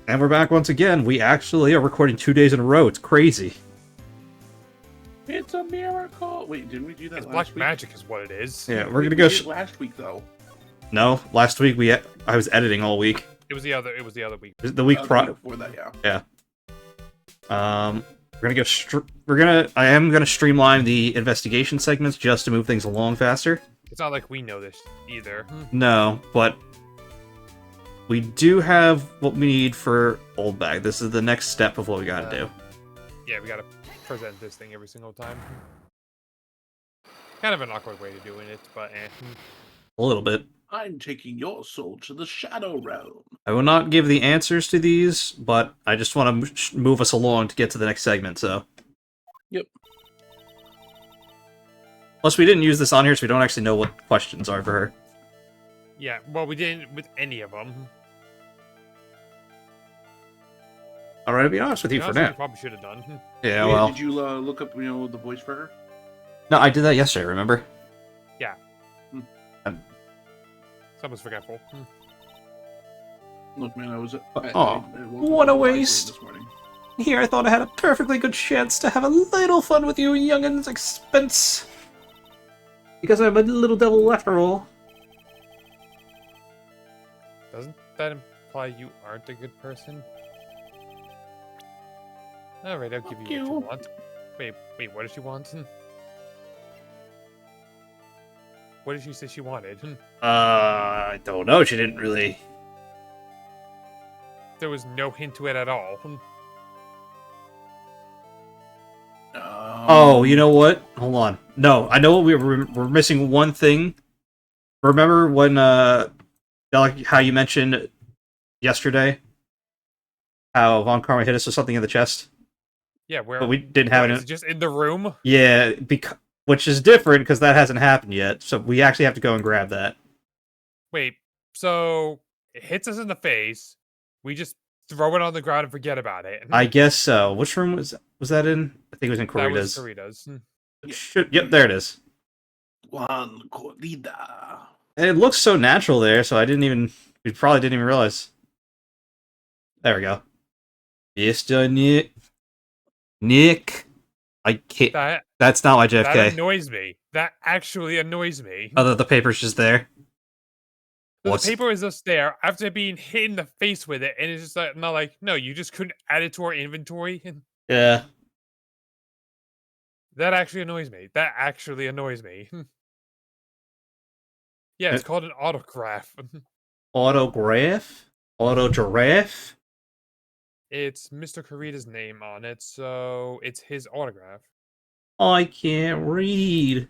And we're back once again. We actually are recording 2 days in a row. It's crazy. It's a miracle. Wait, didn't we do that It's last black week? magic is what it is. Yeah, we're We gonna go. did last week though. No, last week I was editing all week. It was the other week. The week The week before that, yeah. We're gonna go. I am gonna streamline the investigation segments just to move things along faster. It's not like we know this either. No, but we do have what we need for Old Bag. This is the next step of what we gotta do. Yeah, we gotta present this thing every single time. Kind of an awkward way to doing it, but A little bit. I'm taking your soul to the Shadow Realm. I will not give the answers to these, but I just want to move us along to get to the next segment, so. Yep. Plus, we didn't use this on here, so we don't actually know what questions are for her. yeah, well, we didn't with any of them. Alright, to be honest with you for Honestly, now. we probably should have done. Yeah, Wait, well. did you look up, the voice for her? No, I did that yesterday, remember? Yeah. Someone's forgetful. Look, man, I was. What a waste. This morning. Here I thought I had a perfectly good chance to have a little fun with you, young'un's expense. Because I'm a little devil after all. Doesn't that imply you aren't a good person? Alright, I'll give you what you want. Wait, what does she want? What did she say she wanted? I don't know, she didn't really... There was no hint to it at all. Oh, you know what? Hold on. No, I know we're missing one thing. Remember when, like how you mentioned yesterday? How Von Karma hit us with something in the chest? Yeah, where? But we didn't have Is it. it just in the room? Yeah, which is different because that hasn't happened yet. So we actually have to go and grab that. Wait, so it hits us in the face. We just throw it on the ground and forget about it. I guess so. Which room was that in? I think it was in That was Corita's. Corita's. Yep, there it is. Juan Corrida. And it looks so natural there, so we probably didn't even realize. There we go. Mr. Nick. I can't. That's not my JFK. That annoys me. That actually annoys me. Other the paper's just there. The paper is just there after being hit in the face with it, and it's just like, not like, no, you just couldn't add it to our inventory. Yeah. That actually annoys me. That actually annoys me. Yeah, it's called an autograph. Autograph? Autogiraffe? It's Mr. Corrida's name on it, so it's his autograph. I can't read.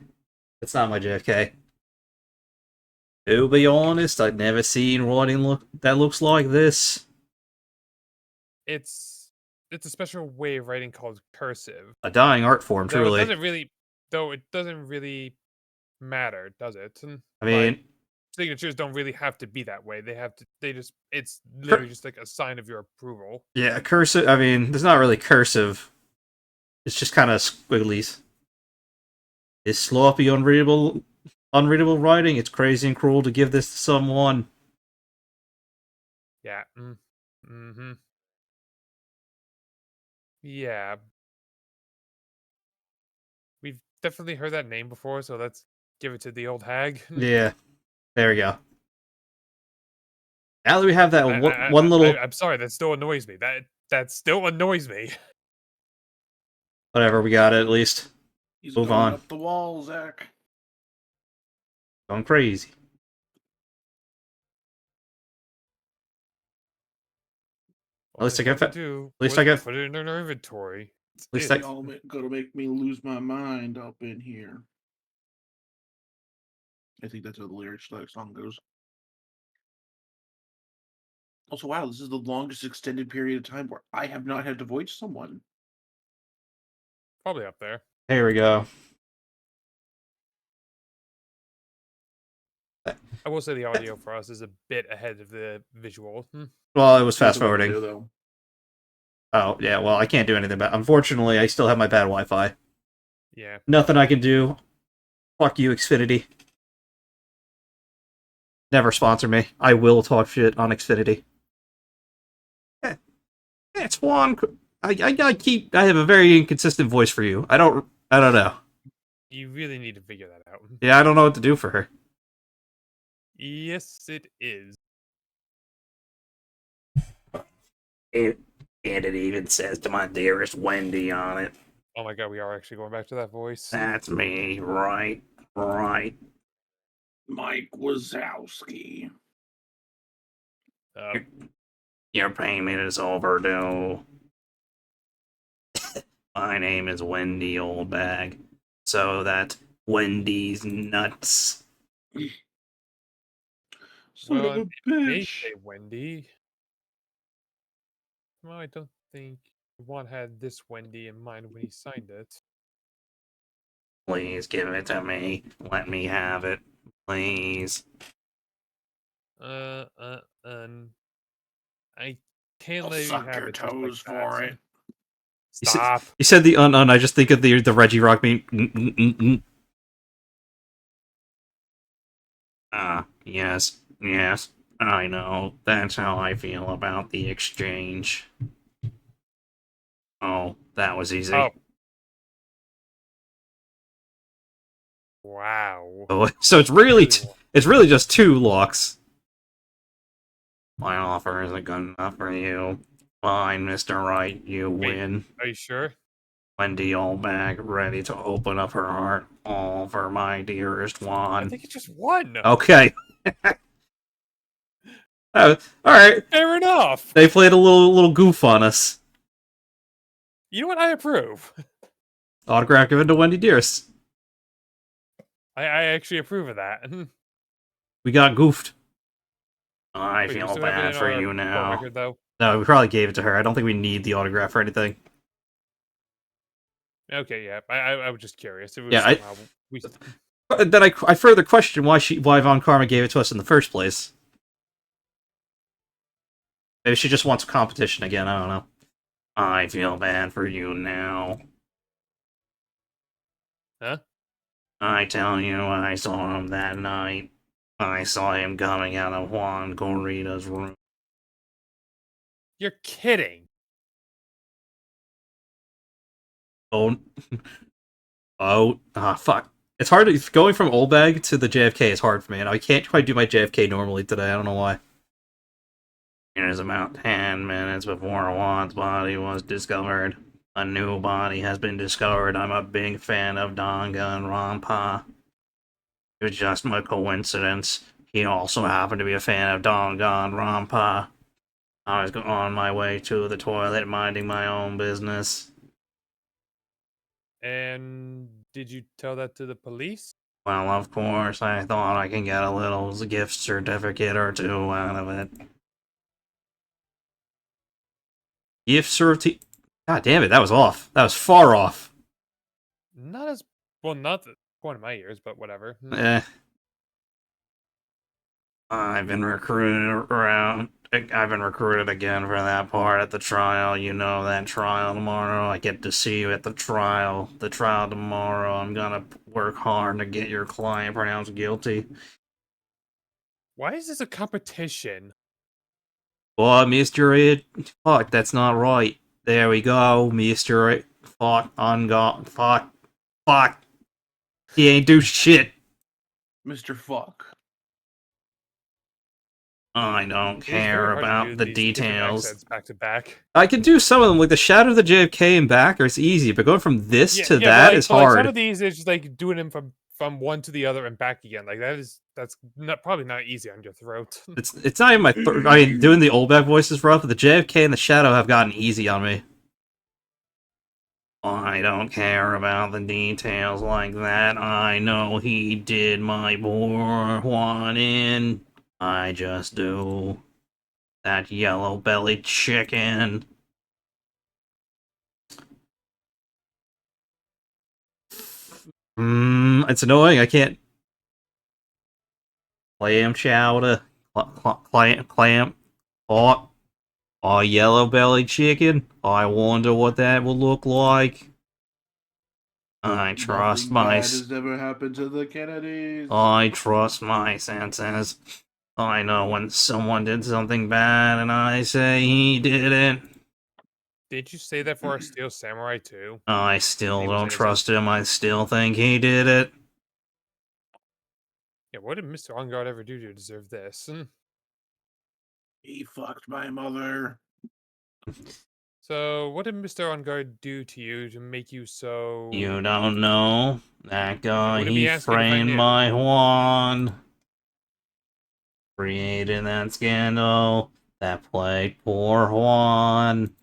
It's not my JFK. To be honest, I've never seen writing that looks like this. It's a special way of writing called cursive. A dying art form, truly. It doesn't really matter, does it? I mean, signatures don't really have to be that way. It's literally just like a sign of your approval. yeah, cursive. I mean, it's not really cursive. It's just kind of squigglies. It's sloppy, unreadable writing. It's crazy and cruel to give this to someone. Yeah. Mm-hmm. Yeah. We've definitely heard that name before, so let's give it to the old hag. Yeah. There we go. Now that we have that one little... I'm sorry, that still annoys me. That still annoys me. Whatever, we got it at least. He's Move going on. up the wall, Zach. Going crazy. At least I get put it in their inventory. At least Y'all gonna make me lose my mind up in here. I think that's how the lyrics to that song goes. Also, wow, this is the longest extended period of time where I have not had to voice someone. Probably up there. Here we go. I will say the audio for us is a bit ahead of the visual. Well, it was fast forwarding. Oh, yeah, well, I can't do anything about it. Unfortunately, I still have my bad Wi-Fi. Yeah. Nothing I can do. Fuck you, Xfinity. Never sponsor me. I will talk shit on Xfinity. It's Juan. I have a very inconsistent voice for you. I don't know. You really need to figure that out. Yeah, I don't know what to do for her. Yes, it is. And it even says to my dearest Wendy on it. Oh my god, we are actually going back to that voice. That's me, right? Right. Mike Wazowski. Your payment is overdue. My name is Wendy Oldbag. So that Wendy's nuts. Son Well, of a it may bitch. say Wendy. Well, I don't think Juan had this Wendy in mind when he signed it. Please give it to me. Let me have it. Please. I can't I'll let you suck have your it just like toes that. for it. Stop. You said the I just think of the Reggie Rock meme. Yes. Yes. I know. That's how I feel about the exchange. Oh, that was easy. Oh. Wow. Oh, so it's really just 2 locks. My offer isn't good enough for you. Fine, Mr. Wright, you win. Are you sure? Wendy Oldbag, ready to open up her heart, all for my dearest I Juan. think it's just one. Okay. Alright. Fair enough. They played a little goof on us. You know what? I approve. Autograph given to Wendy Dearest. I actually approve of that. We got goofed. I Wait, do we feel still have it bad in for our you phone now. record, though? No, we probably gave it to her. I don't think we need the autograph or anything. Okay, yeah. I was just curious. It was Yeah, somehow we. Then I further question why Von Karma gave it to us in the first place. Maybe she just wants competition again. I don't know. I feel bad for you now. Huh? I tell you, I saw him that night. I saw him coming out of Juan Corrida's room. You're kidding. Oh, fuck. It's hard to going from Old Bag to the JFK is hard for me, and I can't quite do my JFK normally today. I don't know why. It is about 10 minutes before Juan's body was discovered. A new body has been discovered. I'm a big fan of Danganronpa. It was just a coincidence. He also happened to be a fan of Danganronpa. I was on my way to the toilet minding my own business. And did you tell that to the police? Well, of course, I thought I could get a little gift certificate or 2 out of it. Gift certificate? God damn it, that was off. That was far off. Not as well, not the point of my ears, but whatever. Eh. I've been recruited again for that part at the trial. You know that trial tomorrow. I get to see you at the trial. The trial tomorrow. I'm gonna work hard to get your client pronounced guilty. Why is this a competition? Well, Mr. Ed, fuck, that's not right. There we go, Mr. Ed. Fuck, fuck. He ain't do shit. Mr. Fuck. I don't It is very care hard to about do the these different details. accents back to back. I can do some of them, like the Shadow of the JFK and back, or it's easy, but going from this to that is hard. Like some of these is just like doing them from one to the other and back again. Like that's probably not easy on your throat. It's not even my. I mean, doing the old back voices rough, but the JFK and the Shadow have gotten easy on me. I don't care about the details like that. I know he did my poor one in. I just do. That yellow-bellied chicken. It's annoying. I can't. Clam chowder. Clam. Oh, yellow-bellied chicken. I wonder what that will look like. I trust Nothing my. bad has ever happened to the Kennedys. I trust my senses. I know when someone did something bad and I say he did it. Didn't you say that for our Steel Samurai too? I still He was don't innocent. trust him. I still think he did it. Yeah, what did Mr. Ungard ever do to deserve this? He fucked my mother. So, what did Mr. Ungard do to you to make you so... You don't know? That guy, wouldn't he be asking if I framed knew. my wand. Created that scandal that plagued poor Juan.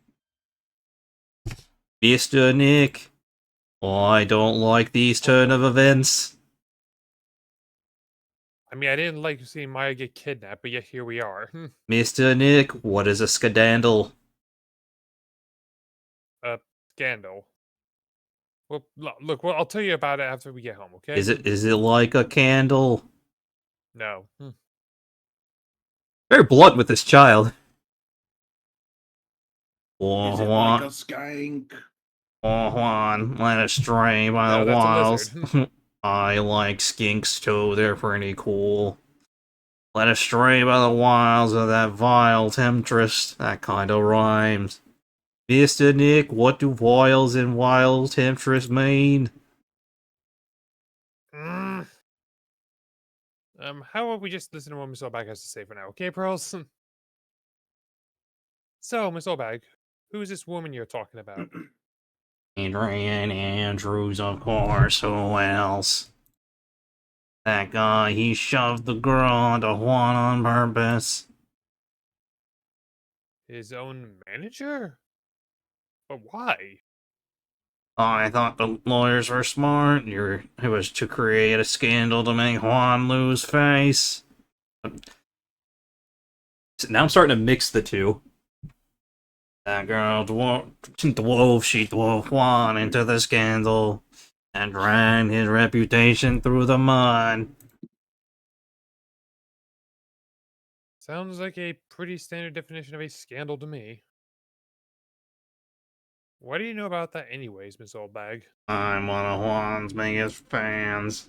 Mr. Nick, I don't like these turn of events. I mean, I didn't like seeing Maya get kidnapped, but yet here we are. Mr. Nick, what is a scandal? Scandal. Well, look, well, I'll tell you about it after we get home, okay? Is it like a candle? No. Very blunt with this child. Is it like a skank? Juan, led astray by No, the that's a wilds. lizard. I like skinks too, they're pretty cool. Led astray by the wiles of that vile temptress. That kind of rhymes. Mr. Nick, what do wiles and wild temptress mean? Mm. How about we just listen to what Miss Olbag has to say for now, okay, Pearls? So, Miss Olbag, who is this woman you're talking about? Adrian Andrews, of course, who else? That guy, he shoved the girl onto Juan on purpose. His own manager? But why? I thought the lawyers were smart. It was to create a scandal to make Juan lose face. Now I'm starting to mix the two. That girl she drove Juan into the scandal and dragged his reputation through the mud. Sounds like a pretty standard definition of a scandal to me. What do you know about that anyways, Miss Oldbag? I'm one of Juan's biggest fans.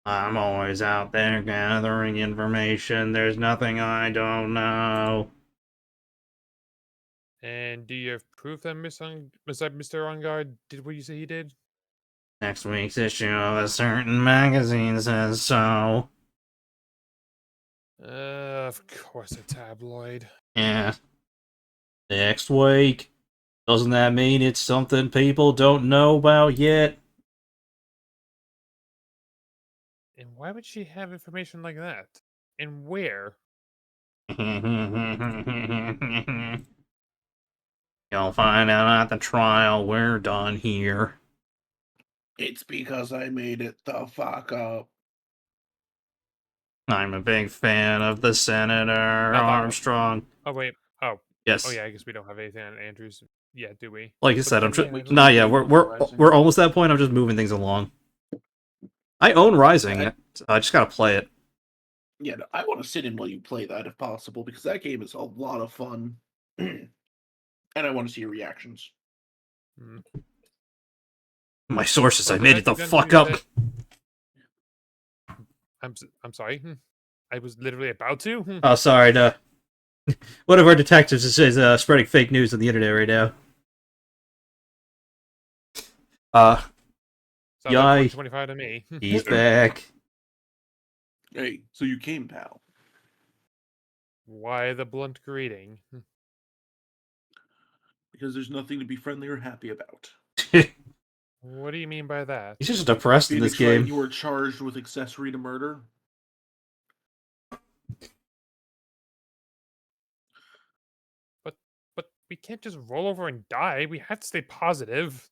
I'm always out there gathering information. There's nothing I don't know. And do you have proof that Mr. Ungard did what you say he did? Next week's issue of a certain magazine says so. Of course, a tabloid. Yeah. Next week. Doesn't that mean it's something people don't know about yet? And why would she have information like that? And where? You'll find out at the trial. We're done here. It's because I made it the fuck up. I'm a big fan of the Senator Not that one. Armstrong. Oh, wait. Oh. Yes. Oh, yeah, I guess we don't have anything on Andrews yet, do we? Like I But said, I'm then, just yeah, nah. Yeah, we're almost at that point. I'm just moving things along. I own Rising. I just gotta play it. Yeah, no, I want to sit in while you play that if possible, because that game is a lot of fun. And I want to see your reactions. Mm. My sources, I Well, made it the then fuck you up. said- I'm sorry. I was literally about to. Oh, sorry. One of our detectives is spreading fake news on the internet right now. Sounds Yai. like 25 to me. He's back. Hey, so you came, pal. Why the blunt greeting? Because there's nothing to be friendly or happy about. What do you mean by that? He's just depressed in this Phoenix Wright, game. you were charged with accessory to murder. But we can't just roll over and die. We have to stay positive.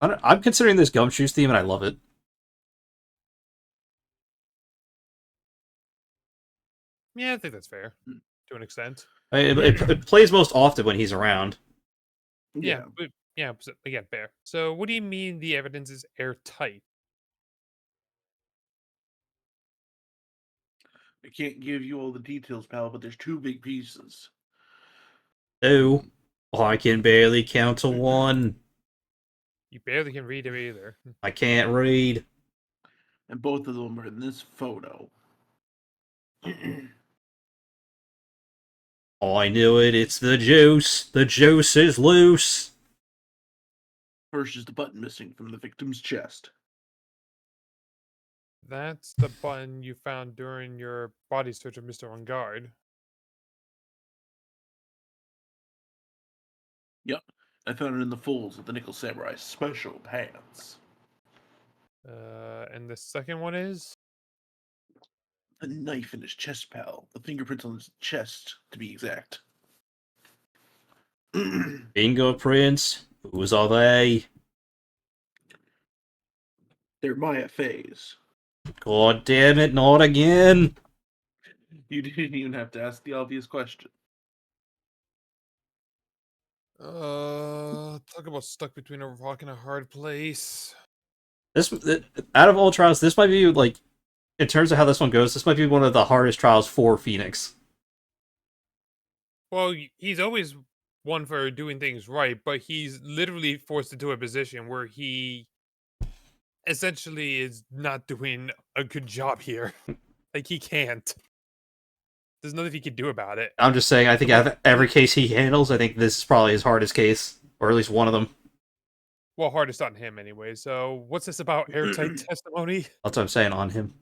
I'm considering this Gumshoes theme, and I love it. Yeah, I think that's fair to an extent. It plays most often when he's around. Yeah, but again, fair. So, what do you mean the evidence is airtight? I can't give you all the details, pal, but there's two big pieces. Oh, I can barely count to one. You barely can read it either. I can't read. And both of them are in this photo. Oh, I knew it. It's the juice. The juice is loose. First is the button missing from the victim's chest. That's the button you found during your body search of Mr. On Guard. Yep. I found it in the folds of the Nickel Samurai special pants. And the second one is? The knife in his chest, pal. The fingerprints on his chest, to be exact. Fingerprints. Who's are they? They're Maya Fays. God damn it, not again. You didn't even have to ask the obvious question. Talk about stuck between a rock and a hard place. This, out of all trials, this might be, like, in terms of how this one goes, this might be one of the hardest trials for Phoenix. Well, he's always one for doing things right, but he's literally forced into a position where he essentially is not doing a good job here. Like, he can't. There's nothing he can do about it. I'm just saying, I think out of every case he handles, I think this is probably his hardest case, or at least one of them. Well, hardest on him anyway. So, what's this about airtight testimony? That's what I'm saying on him.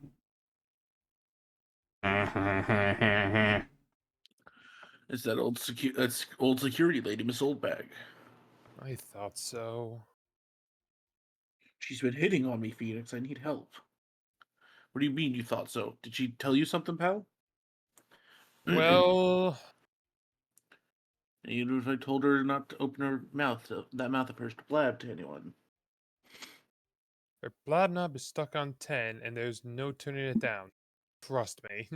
It's that old security lady, Miss Oldbag. I thought so. She's been hitting on me, Phoenix. I need help. What do you mean you thought so? Did she tell you something, pal? Well, You know, if I told her not to open her mouth, that mouth of hers to blab to anyone. her blood knob is stuck on 10, and there's no turning it down. Trust me.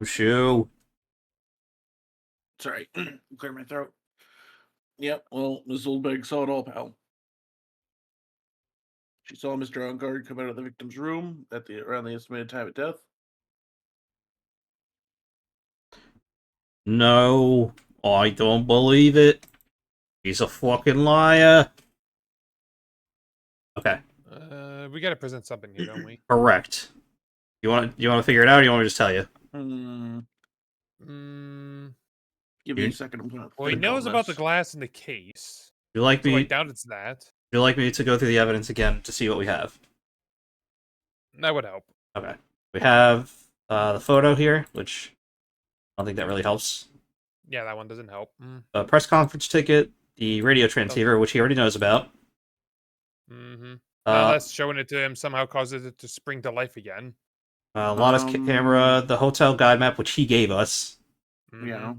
Shoo. Sorry, clear my throat. Yep, well, Miss Oldbag saw it all, pal. She saw Mr. On Guard come out of the victim's room at around the estimated time of death. No, I don't believe it. He's a fucking liar. Okay. We gotta present something here, don't we? Correct. You want to figure it out, or you want me to just tell you? Give me a second. I'm gonna. Well, he think knows on about the this. glass in the case. You like So I me? doubt it's that. You like me to go through the evidence again to see what we have? That would help. Okay. We have the photo here, which I don't think that really helps. Yeah, that one doesn't help. A press conference ticket, the radio transceiver, which he already knows about. Now that's showing it to him somehow causes it to spring to life again. Lana's camera, the hotel guide map, which he gave us. Yeah.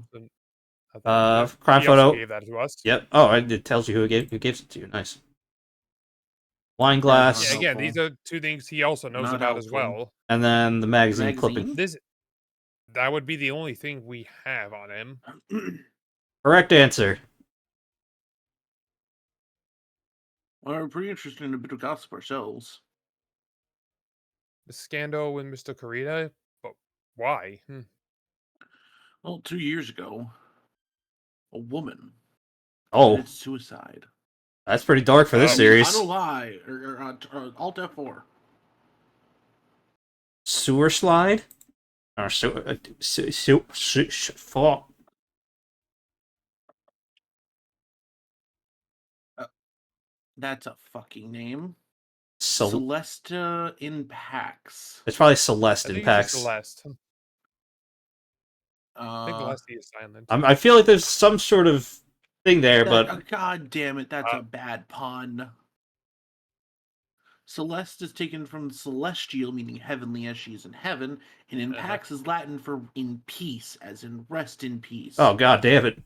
Crime he photo. Also gave that to us. Yep. Oh, it tells you who gives it to you. Nice. Wine glass. Yeah, again, these are two things he also knows Not about as helpful. well. And then the magazine clipping. That would be the only thing we have on him. Correct answer. Well, we're pretty interested in a bit of gossip ourselves. The scandal with Mr. Karita, but why? Well, 2 years ago, a woman committed suicide. That's pretty dark for this series. I don't lie. Alt F4. Sewer slide? Or fuck. That's a fucking name. So Celesta in Pax. it's probably Celeste in Pax. Celeste. I think the last E is silent. I feel like there's some sort of thing there, but God damn it, that's a bad pun. Celeste is taken from celestial, meaning heavenly, as she is in heaven, and in Pax is Latin for in peace, as in rest in peace. Oh god damn it!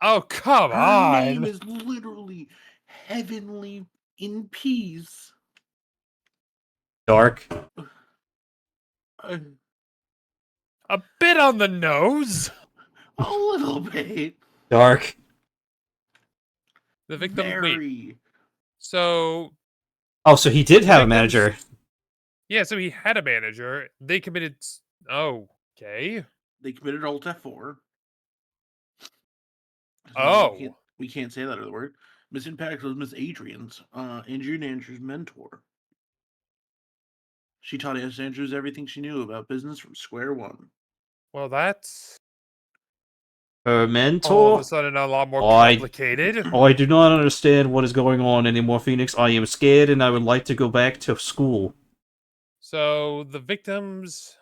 Oh come on! Her name is literally heavenly in peace. Dark. A bit on the nose. A little bit. Dark. The victim. Very. Wait. So. Oh, so he did have a manager. Yeah, so he had a manager. They committed. Oh, okay. They committed Alt F4. We can't say that other word. Miss Impact was Miss Adrian's engineer manager's mentor. She taught Aunt Andrews everything she knew about business from square one. Well, that's Her all of mentor? a sudden a lot more I- complicated. Oh, I do not understand what is going on anymore, Phoenix. I am scared and I would like to go back to school. So the victim's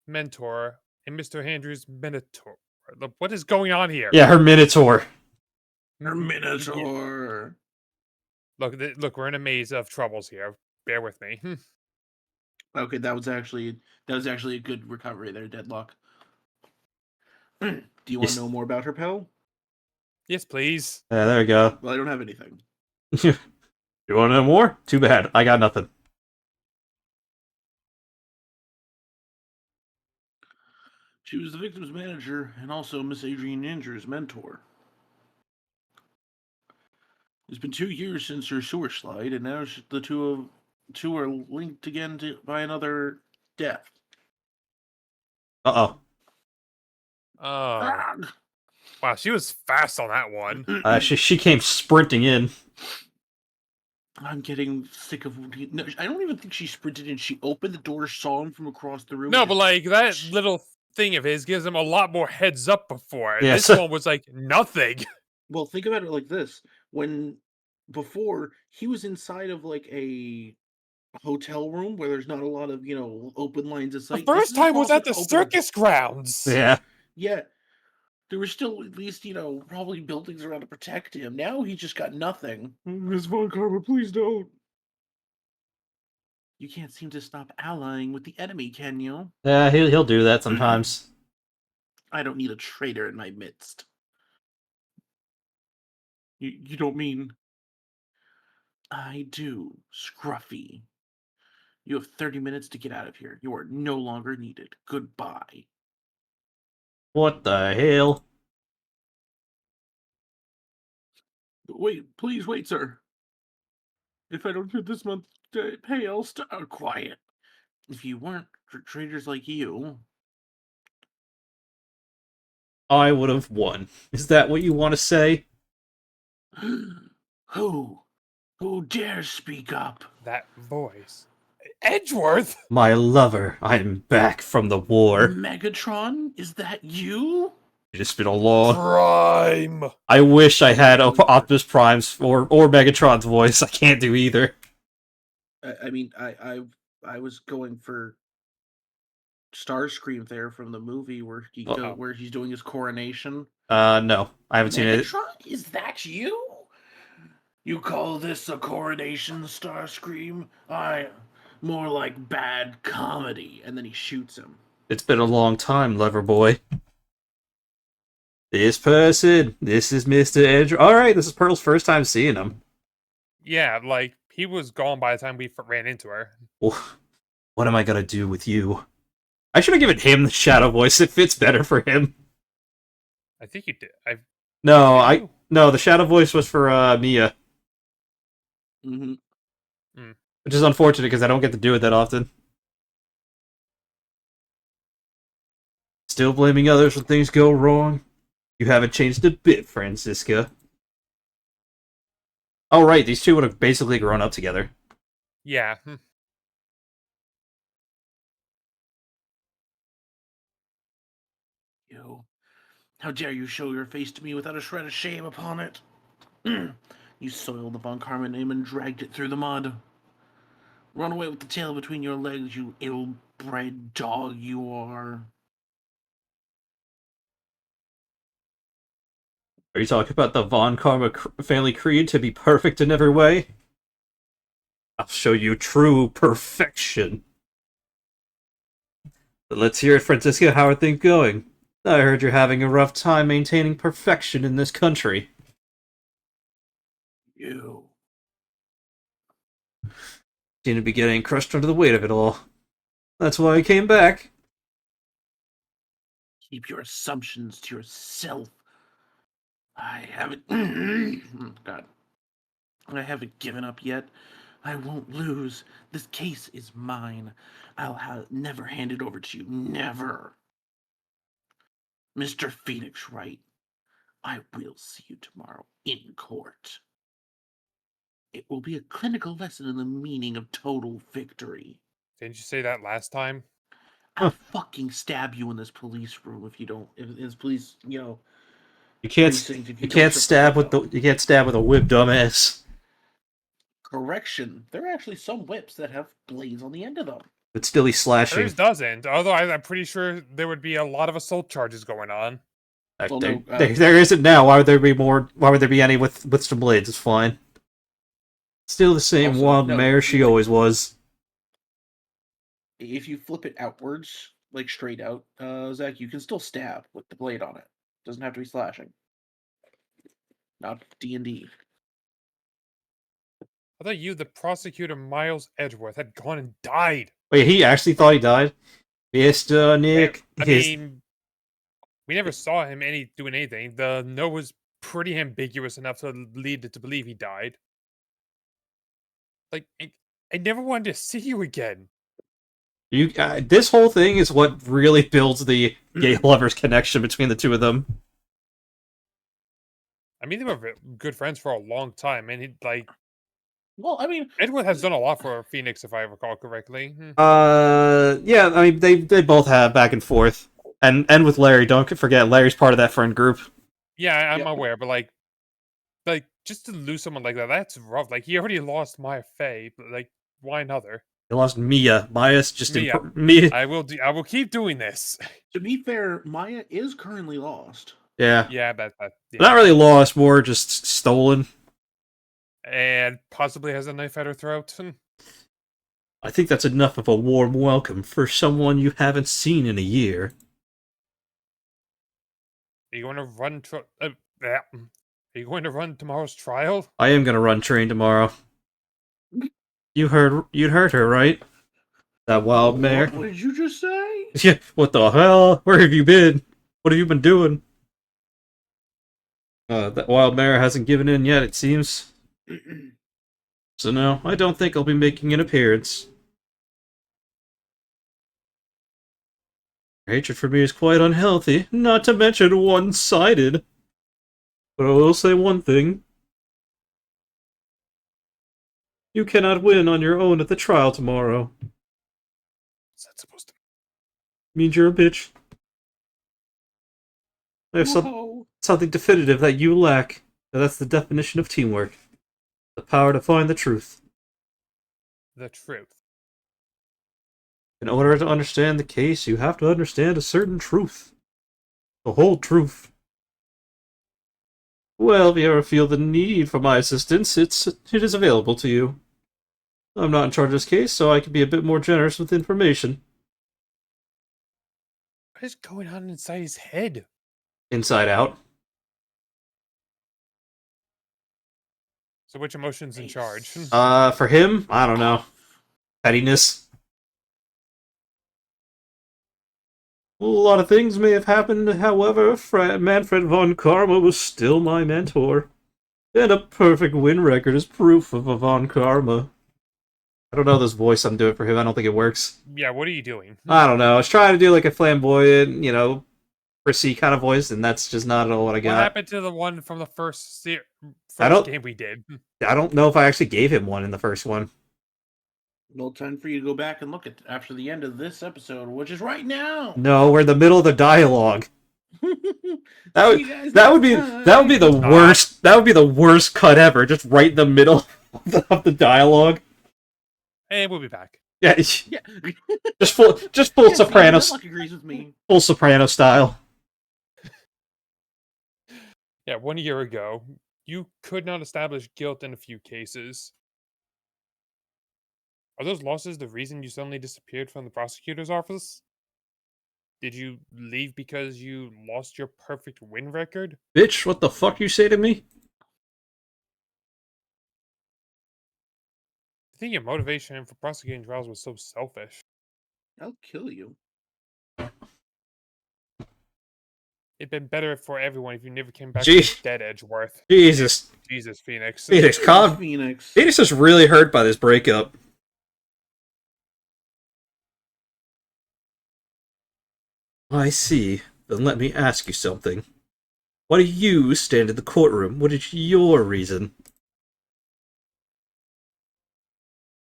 mentor and Mr. Andrews' minotaur. What is going on here? Yeah, her Minotaur. Her Minotaur. Look, we're in a maze of troubles here. Bear with me. Okay, that was actually a good recovery there, Deadlock. Do you want Yes. to know more about her, pal? Yes, please. Yeah, there we go. Well, I don't have anything. You want to know more? Too bad. I got nothing. She was the victim's manager and also Miss Adrienne Ninger's mentor. It's been 2 years since her sewer slide, and now the two are linked again by another death. Uh-oh. Oh, Ah! wow, she was fast on that one. She came sprinting in. I'm getting sick of. No, I don't even think she sprinted in. She opened the door, saw him from across the room. No, and but like that little thing of his gives him a lot more heads up before. Yeah, This so- one was like nothing. Well, think about it like this: before he was inside of like a hotel room where there's not a lot of open lines of The sight. first This is time was across at the an open- circus grounds. Yeah. Yeah, there were still at least probably buildings around to protect him. Now he just got nothing. Miss Von Karma, please don't. You can't seem to stop allying with the enemy, can you? Yeah, he'll do that sometimes. I don't need a traitor in my midst. You don't mean... I do, Scruffy. You have 30 minutes to get out of here. You are no longer needed. Goodbye. What the hell? Wait, please wait, sir. If I don't get this month's pay, I'll start quiet. If you weren't for traitors like you... I would have won. Is that what you want to say? Who? Who dares speak up? That voice. Edgeworth? My lover, I'm back from the war. Megatron? Is that you? It's been a long... Prime. I wish I had Optimus Prime's or Megatron's voice. I can't do either. I mean, I was going for Starscream there from the movie where where he's doing his coronation. No. I haven't seen it. Megatron, is that you? You call this a coronation, Starscream? More like bad comedy. And then he shoots him. It's been a long time, lover boy. This person. This is Mr. Edgeworth. Alright, this is Pearl's first time seeing him. Yeah, like he was gone by the time we ran into her. What am I gonna do with you? I should have given him the shadow voice. It fits better for him. I think you did. No, the shadow voice was for Mia. Mm-hmm. Which is unfortunate because I don't get to do it that often. Still blaming others when things go wrong? You haven't changed a bit, Francisca. Oh, right, these two would have basically grown up together. Yeah. You. How dare you show your face to me without a shred of shame upon it? You soiled the Von Karma name and dragged it through the mud. Run away with the tail between your legs, you ill-bred dog you are. Are you talking about the Von Karma family creed to be perfect in every way? I'll show you true perfection. But let's hear it, Francisca. How are things going? I heard you're having a rough time maintaining perfection in this country. You. Seem to be getting crushed under the weight of it all. That's why I came back. Keep your assumptions to yourself. I haven't... God. I haven't given up yet. I won't lose. This case is mine. I'll never hand it over to you. Never. Mr. Phoenix Wright, I will see you tomorrow in court. It will be a clinical lesson in the meaning of total victory. Didn't you say that last time? I'll fucking stab you in this police room if you don't. If this police, You can't precinct, if you don't can't shut the stab fuck with up. you can't stab with a whip, dumbass. Correction. There are actually some whips that have blades on the end of them. But still, he's slashing. Hers doesn't. Although I'm pretty sure there would be a lot of assault charges going on. Well, There, no, there isn't now. Why would there be more? Why would there be any with some blades? It's fine. Still the same Also, wild no, mare she like- always was. If you flip it outwards, like straight out, Zach, you can still stab with the blade on it. Doesn't have to be slashing. Not D&D. I thought you, the prosecutor Miles Edgeworth, had gone and died. Wait, he actually thought he died? Mr. Nick. I mean, we never saw him doing anything. The note was pretty ambiguous enough to lead to believe he died. Like, I never wanted to see you again. This whole thing is what really builds the gay lovers connection between the two of them. I mean, they were good friends for a long time, and Well, I mean, Edward has done a lot for Phoenix, if I recall correctly. Yeah, I mean, they both have back and forth. And with Larry, don't forget, Larry's part of that friend group. Yeah, I'm Yep. aware, but like just to lose someone like that's rough. Like, he already lost Maya Fey, but like, why another? He lost Mia. Maya's just Mia. Mia. I will keep doing this. to be fair, Maya is currently lost. Yeah. Yeah, yeah. Not really lost, more just stolen. And possibly has a knife at her throat. I think that's enough of a warm welcome for someone you haven't seen in a year. Are you going to run? Are you going to run tomorrow's trial? I am gonna run train tomorrow. You'd heard her, right? That wild mare. What did you just say? Yeah, what the hell? Where have you been? What have you been doing? That wild mare hasn't given in yet, it seems. So no, I don't think I'll be making an appearance. Your hatred for me is quite unhealthy, not to mention one-sided. But I will say one thing. You cannot win on your own at the trial tomorrow. What's that supposed to Means you're a bitch. I have Whoa. something definitive that you lack. And that's the definition of teamwork. The power to find the truth. The truth. In order to understand the case, you have to understand a certain truth. The whole truth. Well, if you ever feel the need for my assistance, it is available to you. I'm not in charge of this case, so I can be a bit more generous with information. What is going on inside his head? Inside out. So which emotion's in charge? For him, I don't know. Pettiness. A lot of things may have happened, however, Manfred von Karma was still my mentor. And a perfect win record is proof of a von Karma. I don't know this voice I'm doing for him, I don't think it works. Yeah, what are you doing? I don't know, I was trying to do like a flamboyant, prissy kind of voice, and that's just not at all what I What got. happened to the one from the first don't- game we did? I don't know if I actually gave him one in the first one. Well, time for you to go back and look at after the end of this episode, which is right now. No, we're in the middle of the dialogue. That You guys would be have the worst. That would be the worst cut ever. Just right in the middle of the dialogue. Hey, we'll be back. Yeah, Yeah. just full Yeah, Sopranos, Matlock agrees with me. full Soprano style. Yeah, 1 year ago, you could not establish guilt in a few cases. Are those losses the reason you suddenly disappeared from the prosecutor's office? Did you leave because you lost your perfect win record? Bitch, what the fuck you say to me? I think your motivation for prosecuting trials was so selfish. I'll kill you. It'd been better for everyone if you never came back Jeez. from dead Edgeworth. Jesus, Jesus, Phoenix. Phoenix, calm. Phoenix. Phoenix is really hurt by this breakup. I see. Then let me ask you something. Why do you stand in the courtroom? What is your reason?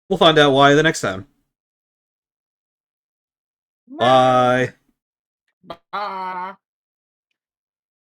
We'll find out why the next time. Bye. Bye.